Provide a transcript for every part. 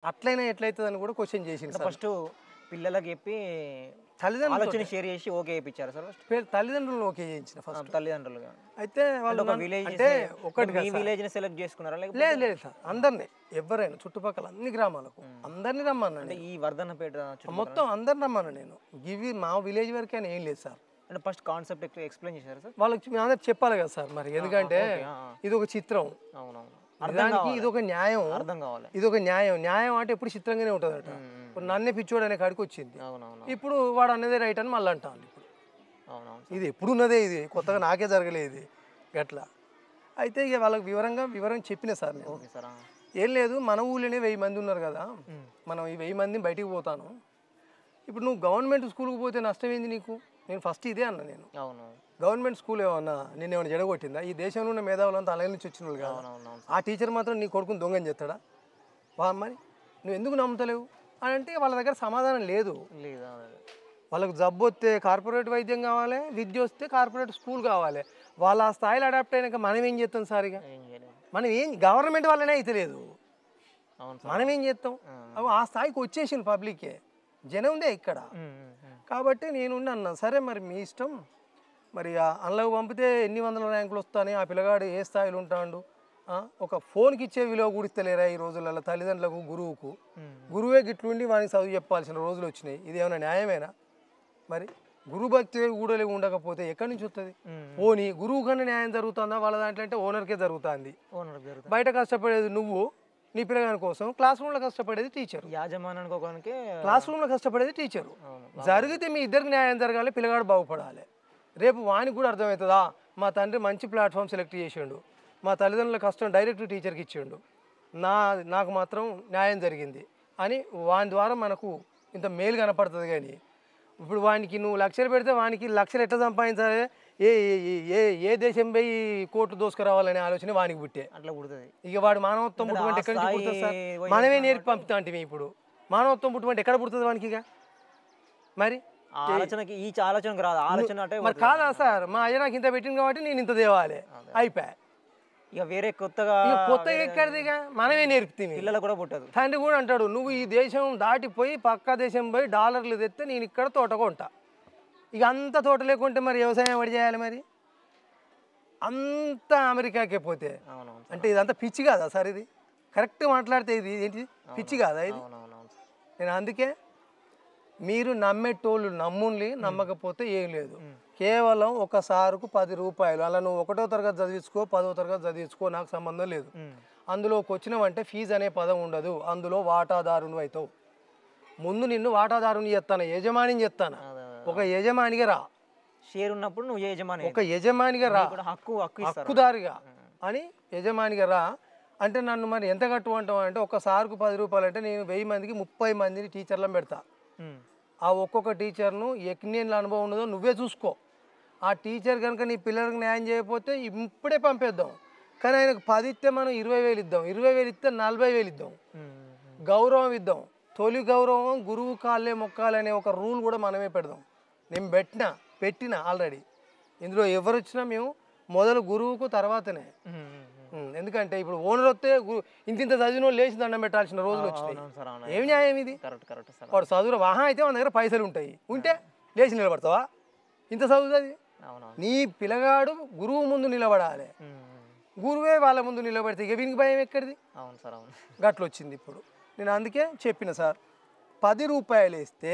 అట్లయినా ఎట్లయితదని కూడా క్వశ్చన్ చేసిండు సార్. ఫస్ట్ పిల్లలకి చెప్పి తల్లిదండ్రులు ఆలోచన షేర్ చేసి ఓకే చేయించారు సార్ ఫస్ట్. తల్లిదండ్రులు ఓకే చేయించిన ఫస్ట్. తల్లిదండ్రులుగా అయితే వాళ్ళు ఒక విలేజ్ అంటే ఒకటి మీ విలేజ్ ని సెలెక్ట్ చేసుకున్నారా లేకపోతే లేదు లేదు సార్, అందరినీ ఎవరైనా చుట్టుపక్కల అన్ని గ్రామాలకు అందరినీ రమ్మన్నా అంటే ఈ వర్ధన్నపేట మొత్తం అందరిని రమ్మన్నా నేను. ఇవి మా విలేజ్ వరకే అని ఏం లేదు సార్. అంటే ఫస్ట్ కాన్సెప్ట్ ఎక్స్ప్లెయిన్ చేశారు సార్. వాళ్ళకి మేము అందరికి చెప్పాలి కదా సార్ మరి, ఎందుకంటే ఇది ఒక చిత్రం, అవునవును దానికి ఇది ఒక న్యాయం, అర్థం కావాలి. ఇది ఒక న్యాయం. న్యాయం అంటే ఎప్పుడు చిత్రంగానే ఉంటుందట. ఇప్పుడు నన్నే పిచ్చోడు అనే కాడికి వచ్చింది, ఇప్పుడు వాడు అన్నదే రైట్ అని మళ్ళీ అంటాను. ఇప్పుడు ఇది ఎప్పుడు ఉన్నదే, ఇది కొత్తగా నాకే జరగలేదు గట్లా. అయితే ఇక వాళ్ళకి వివరంగా చెప్పిన సార్ నేను. ఏం లేదు, మన ఊళ్ళోనే 1000 మంది ఉన్నారు కదా, మనం ఈ 1000 మందిని బయటికి పోతాను. ఇప్పుడు నువ్వు గవర్నమెంట్ స్కూల్కి పోతే నష్టం ఏంది నీకు? నేను ఫస్ట్ ఇదే అన్నా. నేను గవర్నమెంట్ స్కూల్ ఏమన్నా నేను ఏమైనా జడగొట్టిందా? ఈ దేశంలో ఉన్న మేధావులంతా అలాగే నుంచి వచ్చిన వాళ్ళు కాదు. ఆ టీచర్ మాత్రం నీ కొడుకుని దొంగని చేస్తాడా? మరి నువ్వు ఎందుకు నమ్ముతలేవు అని అంటే వాళ్ళ దగ్గర సమాధానం లేదు. వాళ్ళకు జబ్బు వస్తే కార్పొరేట్ వైద్యం కావాలి, విద్య వస్తే కార్పొరేట్ స్కూల్ కావాలి. వాళ్ళు ఆ స్థాయిలో అడాప్ట్ అయినాక మనం ఏం చేస్తాం సార్? ఇక మనం ఏం గవర్నమెంట్ వల్లనే అయితే లేదు, మనం ఏం చేస్తాం? అవి ఆ స్థాయికి వచ్చేసింది పబ్లికే, జనం ఉందే ఇక్కడ. కాబట్టి నేను అన్నా సరే మరి మీ ఇష్టం, మరి అందులోకి పంపితే ఎన్ని వందల ర్యాంకులు వస్తాయి, ఆ పిల్లగాడు ఏ స్థాయిలో ఉంటాడు, ఒక ఫోన్కి ఇచ్చే విలువ కూడిస్తలేరా ఈ రోజులలో తల్లిదండ్రులకు, గురువుకు? గురువే గిట్లుండి వానికి చదువు చెప్పాల్సిన రోజులు వచ్చినాయి. ఇది ఏమైనా న్యాయమేనా? మరి గురువు భక్తి కూడా ఉండకపోతే ఎక్కడి నుంచి వస్తుంది? పోనీ గురువు కన్నా న్యాయం జరుగుతుందా వాళ్ళ దాంట్లో అంటే ఓనర్కే జరుగుతుంది. బయట కష్టపడేది నువ్వు నీ పిల్లగాని కోసం, క్లాస్ రూమ్లో కష్టపడేది టీచర్. యాజమాన్యానికి క్లాస్ రూమ్లో కష్టపడేది టీచరు. జరిగితే మీ ఇద్దరికి న్యాయం జరగాలి, పిల్లగాడు బాగుపడాలి. రేపు వానికి కూడా అర్థమవుతుందా, మా తండ్రి మంచి ప్లాట్ఫామ్ సెలెక్ట్ చేసిండు, మా తల్లిదండ్రుల కష్టం డైరెక్ట్ టీచర్కి ఇచ్చిండు, నాకు మాత్రం న్యాయం జరిగింది అని వాని ద్వారా మనకు ఇంత మేలు కనపడుతుంది. కానీ ఇప్పుడు వానికి నువ్వు లక్షలు పెడితే వానికి లక్షలు ఎట్లా సంపాదించాలి, ఏ ఏ ఏ దేశం పోయి కోట్లు దోసుకురావాలనే ఆలోచన వానికి పుట్టే అట్లా పుడుతుంది. ఇక వాడు మానవత్వం పుట్టుకుంటే ఎక్కడి నుంచి పుడుతుంది సార్? మనమే నేర్పి పంపుతా అంటే ఇప్పుడు మానవత్వం పుట్టుకుంటే ఎక్కడ పుడుతుంది వానికి? ఇక మరి ఆలోచనకి ఈ ఆలోచనకు రాదు, ఆలోచన అంటే మరి కాదా సార్? మా అయ్య నాకు ఇంత పెట్టింది కాబట్టి నేను ఇంత తేవాలి, అయిపోయా. ఇక వేరే కొత్తగా ఎక్కడిది? ఇక మనమే నేర్పుతాం, పిల్లలు కూడా పుట్టదు. తండ్రి కూడా అంటాడు, నువ్వు ఈ దేశం దాటిపోయి పక్క దేశం పోయి డాలర్లు తెస్తే నేను ఇక్కడ తోట కొంటా. ఇక అంత తోట లేకుంటే మరి వ్యవసాయం ఎవరు చేయాలి? మరి అంత అమెరికాకే పోతే అంటే ఇదంతా పిచ్చి కాదా సార్? ఇది కరెక్ట్ మాట్లాడితే ఇది ఏంటి పిచ్చి కాదా ఇది? నేను అందుకే మీరు నమ్మేటోళ్ళు నమ్ముండి, నమ్మకపోతే ఏం లేదు. కేవలం ఒక సారుకు 10 రూపాయలు. అలా నువ్వు 1వ తరగతి చదివించుకో, 10వ తరగతి చదివించుకో, నాకు సంబంధం లేదు. అందులోకి వచ్చినావంటే ఫీజు అనే పదం ఉండదు, అందులో వాటాదారుని అవుతావు. ముందు నిన్ను వాటాదారుని చెప్తాను, యజమానిని చెప్తాను. ఒక యజమానిగా రా, షేర్ ఉన్నప్పుడు నువ్వు యజమాని, ఒక యజమానిగా రా, హక్కుదారిగా అని యజమానిగా రా. అంటే నన్ను మరి ఎంత కట్టుకుంటావు అంటే, ఒక సారుకు 10 రూపాయలు అంటే నేను 1000 మందికి 30 మందిని టీచర్లను పెడతా. ఆ ఒక్కొక్క టీచర్ను ఎన్ని అనుభవం ఉన్నదో నువ్వే చూసుకో. ఆ టీచర్ కనుక నీ పిల్లలకు న్యాయం చేయకపోతే ఇప్పుడే పంపేద్దాం. కానీ ఆయనకు 10 ఇస్తే మనం 20,000 ఇద్దాం, 20,000 ఇస్తే 40,000 ఇద్దాం, గౌరవం ఇద్దాం. తొలి గౌరవం గురువు కాళ్ళే మొక్కాలనే ఒక రూల్ కూడా మనమే పెడదాం. నేను పెట్టిన ఆల్రెడీ. ఇందులో ఎవరు వచ్చినా మేము మొదలు గురువుకు తర్వాతనే. ఎందుకంటే ఇప్పుడు ఓనర్ వస్తే ఇంత చదివిన వాళ్ళు లేచి దండం పెట్టాల్సిన రోజులు వచ్చినాయి. ఏమి న్యాయం ఇది? వాడు చదువు వాహనం అయితే మన దగ్గర పైసలు ఉంటాయి, ఉంటే లేచి నిలబడతావా? ఇంత చదువుతుంది. నీ పిల్లగాడు గురువు ముందు నిలబడాలి, గురువే వాళ్ళ ముందు నిలబడితే ఇక వీనికి భయం ఎక్కడిది? గట్ల వచ్చింది ఇప్పుడు. నేను అందుకే చెప్పిన సార్, 10 రూపాయలు వేస్తే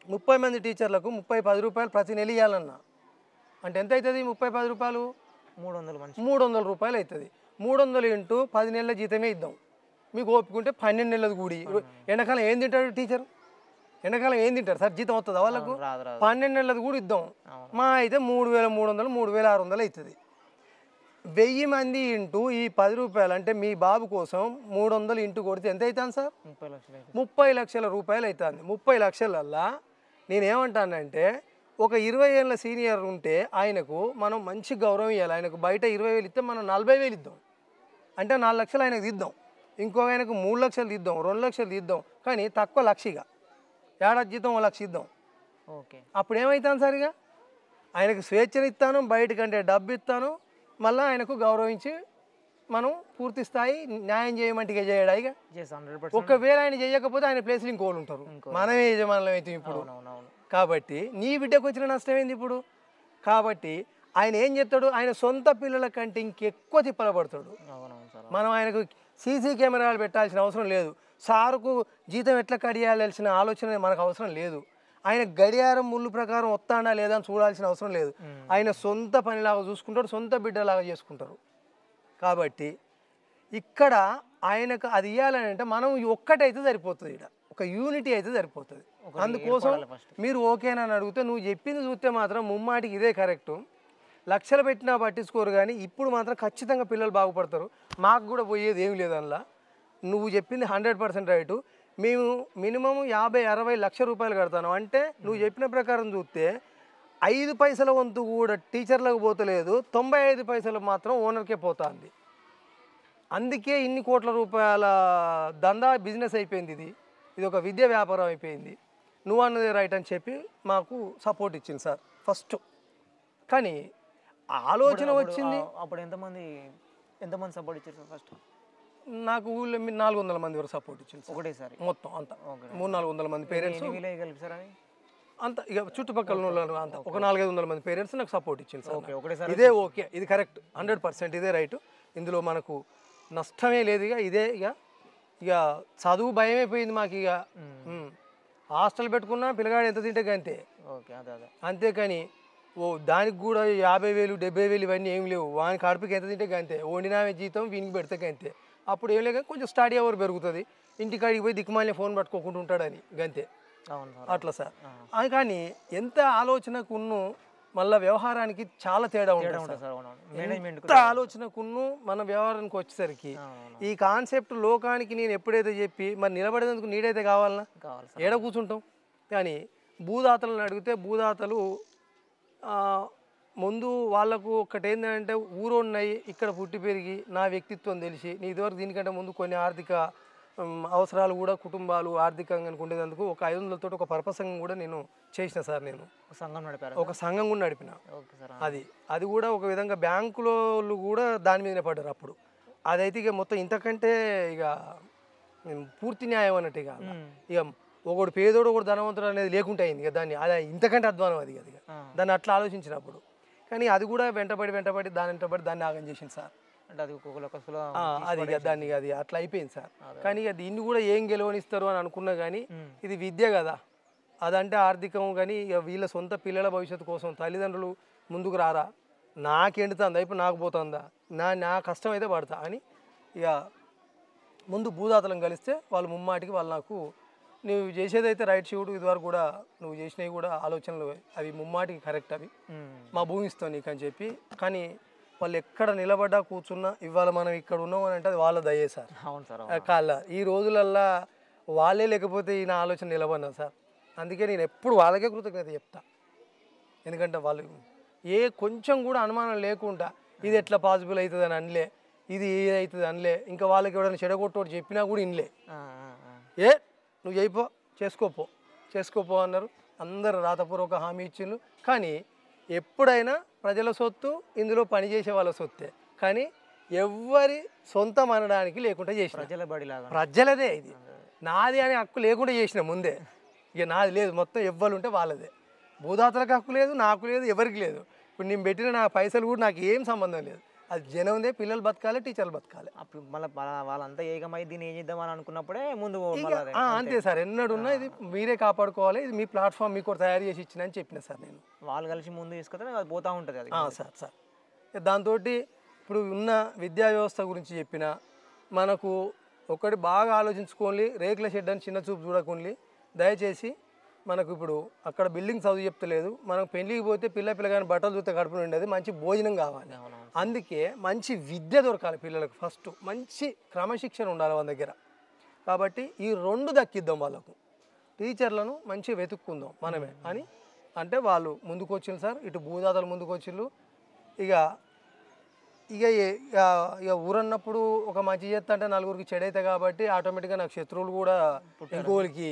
30 మంది టీచర్లకు 10 రూపాయలు ప్రతి నెల ఇవ్వాలన్నా అంటే ఎంత అవుతుంది? 10 రూపాయలు 300 రూపాయలు అవుతుంది. 300 ఇంటూ 10 నెలల జీతమే ఇద్దాం. మీకు ఓపుకుంటే 12 నెలలు కూడి. ఎండాకాలం ఏం తింటాడు టీచర్? ఎండాకాలం ఏం తింటారు సార్? జీతం వస్తుందా వాళ్ళకు? 12 నెలలది కూడా ఇద్దాం. మా అయితే 3,300 3,600 అవుతుంది. 1000 మంది ఇంటూ ఈ 10 రూపాయలు అంటే మీ బాబు కోసం 300 ఇంటూ కొడితే ఎంత అవుతుంది సార్? 30 లక్షల రూపాయలు అవుతుంది. 30 లక్షలల్లా నేనేమంటానంటే, ఒక 20 ఏళ్ళ సీనియర్ ఉంటే ఆయనకు మనం మంచి గౌరవం ఇవ్వాలి. ఆయనకు బయట 20,000 ఇస్తే మనం 40,000 ఇద్దాం. అంటే 4 లక్షలు ఆయనకు ఇద్దాం, ఇంకొక ఆయనకు 3 లక్షలు ఇద్దాం, 2 లక్షలు ఇద్దాం. కానీ తక్కువ లక్షగా ఏడాది జీతం 1 లక్ష ఇద్దాం. అప్పుడు ఏమవుతాను సార్? ఇక ఆయనకు స్వేచ్ఛను ఇస్తాను, బయటకంటే డబ్బు ఇస్తాను, మళ్ళీ ఆయనకు గౌరవించి మనం పూర్తి స్థాయి న్యాయం చేయమంటే ఇక చేయడా ఇక చేస్తా 100%. ఒకవేళ ఆయన చేయకపోతే ఆయన ప్లేస్లో ఇంకోళ్ళు ఉంటారు, మనమే యజమానులం అవుతాం ఇప్పుడు. అవునవును. కాబట్టి నీ బిడ్డకు వచ్చిన నష్టం ఏంది ఇప్పుడు? కాబట్టి ఆయన ఏం చెప్తాడు, ఆయన సొంత పిల్లల కంటే ఇంకెక్కువ తిప్పల పడతాడు. అవునవును సార్. మనం ఆయనకు సీసీ కెమెరాలు పెట్టాల్సిన అవసరం లేదు, సారుకు జీతం ఎట్లా కడియాల్సిన ఆలోచన మనకు అవసరం లేదు, ఆయన గడియారం ముళ్ళు ప్రకారం వస్తాడా లేదా అని చూడాల్సిన అవసరం లేదు. ఆయన సొంత పనిలాగా చూసుకుంటాడు, సొంత బిడ్డలాగా చేసుకుంటారు. కాబట్టి ఇక్కడ ఆయనకు అది ఇవ్వాలని అంటే మనం ఒక్కటైతే సరిపోతుంది, ఇక్కడ ఒక యూనిటీ అయితే సరిపోతుంది. అందుకోసం మీరు ఓకేనని అడిగితే నువ్వు చెప్పింది చూస్తే మాత్రం ముమ్మాటికి ఇదే కరెక్టు. లక్షలు పెట్టినా పట్టించుకోరు, కానీ ఇప్పుడు మాత్రం ఖచ్చితంగా పిల్లలు బాగుపడతారు. మాకు కూడా పోయేది ఏమి లేదు అందులో. నువ్వు చెప్పింది 100% రైటు. మేము మినిమం 50-60 లక్షల రూపాయలు కడతాను అంటే నువ్వు చెప్పిన ప్రకారం చూస్తే 5 పైసల వంతు కూడా టీచర్లకు పోతలేదు, 95 పైసలు మాత్రం ఓనర్కే పోతుంది. అందుకే ఇన్ని కోట్ల రూపాయల దందా బిజినెస్ అయిపోయింది. ఇది ఒక విద్యా వ్యాపారం అయిపోయింది. నువ్వు అన్నది రైట్ అని చెప్పి మాకు సపోర్ట్ ఇచ్చింది సార్ ఫస్ట్. కానీ ఆలోచన వచ్చింది. అప్పుడు ఎంతమంది సపోర్ట్ ఇచ్చారు సార్? ఫస్ట్ నాకు ఊళ్ళో 400 మంది వరకు సపోర్ట్ ఇచ్చింది ఒకటేసారి మొత్తం అంతా. 300-400 మంది పేరెంట్స్ అంత ఇక చుట్టుపక్కల అంతా ఒక 400-500 మంది పేరెంట్స్ నాకు సపోర్ట్ ఇచ్చింది సార్. ఇదే ఓకే, ఇది కరెక్ట్, 100% ఇదే రైట్. ఇందులో మనకు నష్టమే లేదు. ఇక చదువు భయమైపోయింది మాకు. ఇక హాస్టల్ పెట్టుకున్నా పిల్లగాడు ఎంత తింటే అంతే, అంతేకాని దానికి కూడా 50,000 70,000 ఇవన్నీ ఏం లేవు. వాని కడుపుకి ఎంత తింటే అంతే, వండినామే జీతం వీనికి పెడితే అంతే. అప్పుడు ఏం లేక కొంచెం స్టడీ అవర్ పెరుగుతుంది, ఇంటికాడికి పోయి దిక్కుమాలిన ఫోన్ పట్టుకోకుండా ఉంటాడని గంతే. అట్లా సార్. కానీ ఎంత ఆలోచనకున్ను మళ్ళీ వ్యవహారానికి చాలా తేడా ఉంటుంది. ఎంత ఆలోచనకున్ను మన వ్యవహారానికి వచ్చేసరికి ఈ కాన్సెప్ట్ లోకానికి నేను ఎప్పుడైతే చెప్పి మరి నిలబడేందుకు నీడైతే కావాలన్నా ఏడ కూర్చుంటాం. కానీ భూదాతలను అడిగితే భూదాతలు ముందు వాళ్ళకు ఒకటి ఏంటంటే ఊరున్నాయి, ఇక్కడ పుట్టి పెరిగి నా వ్యక్తిత్వం తెలిసి నీ ఇదివరకు దీనికంటే ముందు కొన్ని ఆర్థిక అవసరాలు కూడా కుటుంబాలు ఆర్థికంగా ఉండేందుకు ఒక 500 తోటి ఒక పర్పసంగా కూడా నేను చేసిన సార్. నేను ఒక సంఘం కూడా నడిపిన. అది కూడా ఒక విధంగా బ్యాంకులో కూడా దాని మీదనే పడ్డారు అప్పుడు. అదైతే ఇక మొత్తం ఇంతకంటే ఇక పూర్తి న్యాయం అన్నట్టు. ఇక ఒకడు పేదోడు ఒకడు ధనవంతుడు అనేది లేకుండా అయింది. ఇక దాన్ని అది ఇంతకంటే అధ్వానం అది. దాన్ని అట్లా ఆలోచించినప్పుడు కానీ అది కూడా వెంటబడి దాన్ని ఆగం చేసింది సార్. అది అట్లా అయిపోయింది సార్. కానీ ఇక దీన్ని కూడా ఏం గెలవనిస్తారు అని అనుకున్నా కానీ ఇది విద్య కదా, అదంటే ఆర్థికం. కానీ ఇక వీళ్ళ సొంత పిల్లల భవిష్యత్తు కోసం తల్లిదండ్రులు ముందుకు రారా, నాకెండుతుందా ఇప్పుడు నాకు పోతుందా, నా కష్టం అయితే పడతా అని ఇక ముందు భూదాతలను కలిస్తే వాళ్ళు ముమ్మాటికి వాళ్ళు నాకు నువ్వు చేసేదైతే రైట్ శివుడు, ఇదివరకు కూడా నువ్వు చేసినవి కూడా ఆలోచనలు అవి ముమ్మాటికి కరెక్ట్, అవి మా భూమి ఇస్తాం నీకు అని చెప్పి. కానీ వాళ్ళు ఎక్కడ నిలబడ్డా కూర్చున్నా ఇవాళ మనం ఇక్కడ ఉన్నాం అని అంటే అది వాళ్ళ దయే సార్. అవును సార్. కాళ్ళ ఈ రోజులల్లా వాళ్ళే లేకపోతే ఈ నా ఆలోచన నిలబడినా సార్. అందుకే నేను ఎప్పుడు వాళ్ళకే కృతజ్ఞత చెప్తా. ఎందుకంటే వాళ్ళు కొంచెం కూడా అనుమానం లేకుండా ఇది ఎట్లా పాసిబుల్ అవుతుంది అని అనలే, ఇది ఏదవుతుంది అనలే. ఇంకా వాళ్ళకి ఎవరైనా చెడగొట్టోడు చెప్పినా కూడా ఇనలే, నువ్వు చేసుకోపో అన్నారు. అందరు రాతపూర్వక హామీ ఇచ్చిండ్రు. కానీ ఎప్పుడైనా ప్రజల సొత్తు ఇందులో పనిచేసే వాళ్ళ సొత్తే, కానీ ఎవ్వరి సొంతం అనడానికి లేకుండా చేసిన ప్రజలదే. ఇది నాది అనే హక్కు లేకుండా చేసిన ముందే. ఇక నాది లేదు, మొత్తం ఎవ్వరు ఉంటే వాళ్ళదే. భూదాతలకు హక్కు లేదు, నాకు లేదు, ఎవరికి లేదు. ఇప్పుడు నేను పెట్టిన నా పైసలు కూడా నాకు ఏం సంబంధం లేదు. అది జనందే, పిల్లలు బతకాలి, టీచర్లు బతకాలి. అప్పుడు మళ్ళీ వాళ్ళంతా ఏకమై దీన్ని ఏం చేద్దామని అనుకున్నప్పుడే ముందు అంతే సార్. ఎన్నడున్నా ఇది మీరే కాపాడుకోవాలి, ఇది మీ ప్లాట్ఫామ్ మీకు తయారు చేసి ఇచ్చిన అని చెప్పిన సార్. నేను వాళ్ళు కలిసి ముందు తీసుకొస్తే అది పోతూ ఉంటుంది అది సార్. దాంతో ఇప్పుడు ఉన్న విద్యా వ్యవస్థ గురించి చెప్పిన మనకు ఒకటి బాగా ఆలోచించుకోండి, రేకుల షెడ్ అని చిన్న చూపు చూడకండి దయచేసి. మనకు ఇప్పుడు అక్కడ బిల్డింగ్ చదువు చెప్తలేదు, మనం పెళ్ళికి పోతే పిల్లగాని బట్టలు చూస్తే కడుపు ఉండేది, మంచి భోజనం కావాలి. అందుకే మంచి విద్య దొరకాలి పిల్లలకు, ఫస్ట్ మంచి క్రమశిక్షణ ఉండాలి వాళ్ళ దగ్గర. కాబట్టి ఈ 2 దక్కిద్దాం వాళ్ళకు, టీచర్లను మంచిగా వెతుక్కుందాం మనమే అని అంటే వాళ్ళు ముందుకు వచ్చింది సార్. ఇటు భూదాతలు ముందుకు వచ్చిండ్రు. ఇక ఊరన్నప్పుడు ఒక మంచి చేస్తా అంటే నలుగురికి చెడైతే కాబట్టి ఆటోమేటిక్గా నాకు శత్రువులు కూడా ఇంకోరికి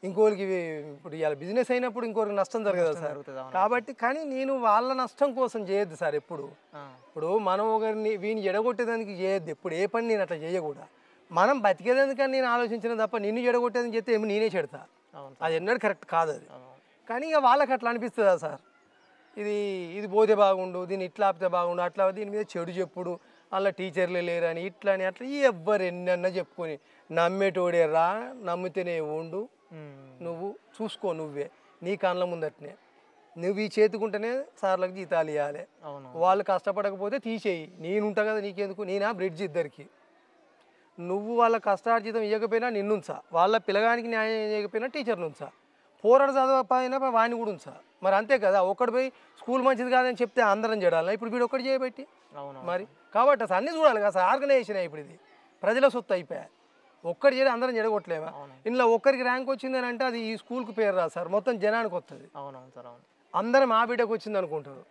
ఇంకోరికి ఇప్పుడు ఇవాళ బిజినెస్ అయినప్పుడు ఇంకోరికి నష్టం జరగదు సార్. కాబట్టి కానీ నేను వాళ్ళ నష్టం కోసం చేయొద్దు సార్ ఎప్పుడు. ఇప్పుడు మనం ఒకరిని వీని ఎడగొట్టేదానికి చేయొద్దు ఎప్పుడు, ఏ పని నేను అట్లా చేయకూడదు. మనం బతికేదానికని నేను ఆలోచించిన తప్ప నిన్ను ఎడగొట్టేదని చెప్తే ఏమి నేనే చెడతా, అది ఎన్నడూ కరెక్ట్ కాదు అది. కానీ ఇక వాళ్ళకి అట్లా అనిపిస్తుందా సార్, ఇది పోతే బాగుండు, దీన్ని ఇట్లా ఆపితే బాగుండు, అట్లా దీని మీద చెడు చెప్పుడు, అలా టీచర్లే లేరని ఇట్లా అని అట్లా ఎవ్వరు ఎన్నన్నా చెప్పుకొని నమ్మేటోడే రా, నమ్మితేనే ఉండు, నువ్వు చూసుకో, నువ్వే నీ కళ్ళ ముందటనే నువ్వు ఈ చేతుకుంటేనే సార్లకు జీతాలు ఇవ్వాలి. వాళ్ళు కష్టపడకపోతే తీసేయి, నేనుంటా కదా నీకెందుకు, నేనా బ్రిడ్జ్ ఇద్దరికి. నువ్వు వాళ్ళ కష్టార్జితం ఇవ్వకపోయినా నిన్నుంచా, వాళ్ళ పిల్లగానికి న్యాయం చేయకపోయినా టీచర్ని ఉంచా, పోరాడు చదవకపోయినా వాడిని కూడా ఉంచా. మరి అంతే కదా, ఒక్కడి పోయి స్కూల్ మంచిది కాదని చెప్తే అందరం చేయాలి. ఇప్పుడు వీడు ఒక్కటి చేయబట్టి మరి కాబట్టి అసలు అన్నీ చూడాలి కదా సార్. ఆర్గనైజేషన్ ఇప్పుడు ఇది ప్రజల సొత్తు అయిపోయా, ఒక్కటి చేయడం అందరం జడగొట్టలేమా. ఇంట్లో ఒక్కరికి ర్యాంక్ వచ్చిందని అంటే అది ఈ స్కూల్కి పేరు రాదు సార్, మొత్తం జనానికి వస్తుంది. అందరం ఆ బిడ్డకు వచ్చింది అనుకుంటారు.